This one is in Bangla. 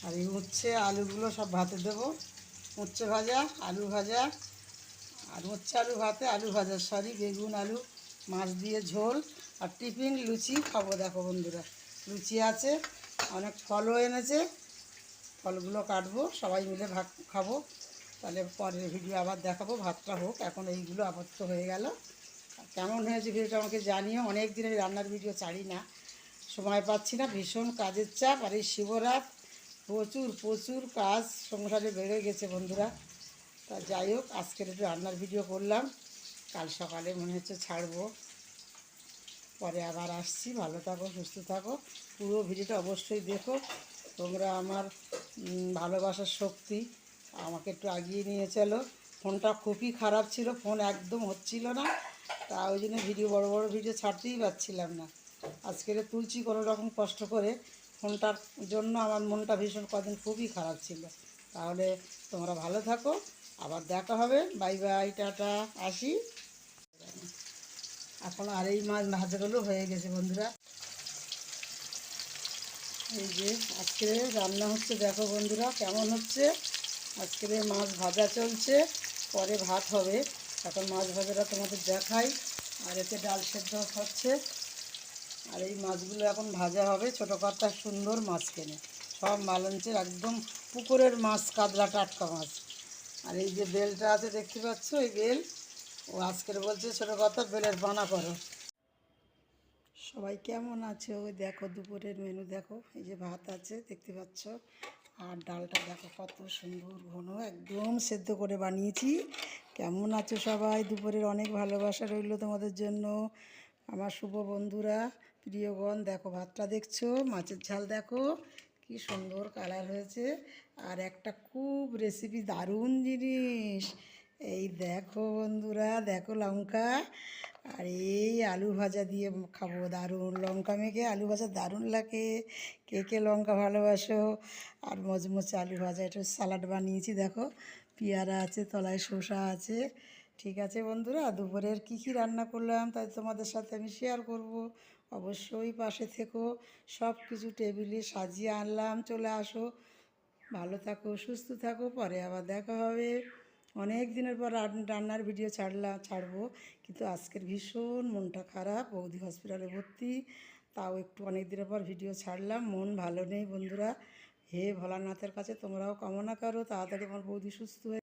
আর এই উচ্ছে আলুগুলো সব ভাতে দেবো। উচ্ছে ভাজা, আলু ভাজা, আর উচ্ছে আলু ভাতে, আলু ভাজা সরি, বেগুন আলু মাছ দিয়ে ঝোল, আর টিফিন লুচি খাবো। দেখো বন্ধুরা, লুচি আছে, অনেক ফলও এনেছে, ফলগুলো কাটবো, সবাই মিলে ভাত খাবো। তাহলে পরের ভিডিও আবার দেখাবো। ভাতটা হোক, এখন এইগুলো আপাতত হয়ে গেল। কেমন হয়েছে ভিডিওটা আমাকে জানিও। অনেক দিন আমি রান্নার ভিডিও ছাড়ি না, সময় পাচ্ছি না, ভীষণ কাজের চাপ। আর এই শিবরাত প্রচুর প্রচুর কাজ সংসারে বেড়ে গেছে বন্ধুরা। তা যাই হোক, আজকের একটু রান্নার ভিডিও করলাম, কাল সকালে মনে হচ্ছে ছাড়বো। পরে আবার আসছি। ভালো থাকো, সুস্থ থাকো, পুরো ভিডিওটা অবশ্যই দেখো। তোমরা আমার ভালোবাসার শক্তি, আমাকে একটু এগিয়ে নিয়ে চলো। ফোনটা খুবই খারাপ ছিল, ফোন একদম হচ্ছিল না, তা ওই জন্য বড় বড় ভিডিও ছাড়তেই পারছিলাম না। আজকের তুলছি কোনো রকম কষ্ট করে, ফোনটার জন্য আমার মনটা ভীষণ কদিন খুবই খারাপ ছিল। তাহলে তোমরা ভালো থাকো, আবার দেখা হবে। বাই বাই, টাটা, আসি। এখন আর এই মাছ ভাজাগুলো হয়ে গেছে বন্ধুরা। এই যে আজকে রান্না হচ্ছে, দেখো বন্ধুরা কেমন হচ্ছে। আজকে মাছ ভাজা চলছে, পরে ভাত হবে। এখন মাছ ভাজাটা তোমাদের দেখাই। আর এতে ডাল সেদ্ধ হচ্ছে। আর এই মাছগুলো এখন ভাজা হবে। ছোটো কর্তা সুন্দর মাছ কেনে, সব মালঞ্চের একদম পুকুরের মাছ, কাতলা টাটকা মাছ। আর এই যে বেলটা আছে দেখতে পাচ্ছ, এই বেল ও আজকের বলছে ছোটো কর্তা বেলের পানা করো। সবাই কেমন আছো? ওই দেখো দুপুরের মেনু দেখো, এই যে ভাত আছে দেখতে পাচ্ছ, আর ডালটা দেখো কত সুন্দর ঘন, একদম সেদ্ধ করে বানিয়েছি। কেমন আছো সবাই? দুপুরের অনেক ভালোবাসা রইল তোমাদের জন্য, আমার শুভ বন্ধুরা, প্রিয়গণ। দেখো ভাতটা দেখছো, মাছের ঝাল দেখো কি সুন্দর কালার হয়েছে। আর একটা খুব রেসিপি, দারুণ জিনিস, এই দেখো বন্ধুরা, দেখো লঙ্কা, আর এই আলু ভাজা দিয়ে খাবো। দারুণ লঙ্কা মেখে আলু ভাজা দারুণ লাগে। কে কে লঙ্কা ভালোবাসো? আর মচমচে আলু ভাজা, একটু স্যালাড বানিয়েছি দেখো, পেয়ারা আছে, তলায় শসা আছে। ঠিক আছে বন্ধুরা, দুপুরের কী কী রান্না করলাম তাই তোমাদের সাথে আমি শেয়ার করব। অবশ্যই পাশে থেকো, সব কিছু টেবিলে সাজিয়ে আনলাম, চলে আসো। ভালো থাকো, সুস্থ থাকো, পরে আবার দেখা হবে। অনেক দিনের পর রান্নার ভিডিও ছাড়বো, কিন্তু আজকের ভীষণ মনটা খারাপ, বৌদি হসপিটালে ভর্তি। তাও একটু অনেক দিনের পর ভিডিও ছাড়লাম, মন ভালো নেই বন্ধুরা। হে ভোলানাথের কাছে তোমরাও কামনা করো তাড়াতাড়ি আমার বৌদি সুস্থ হয়ে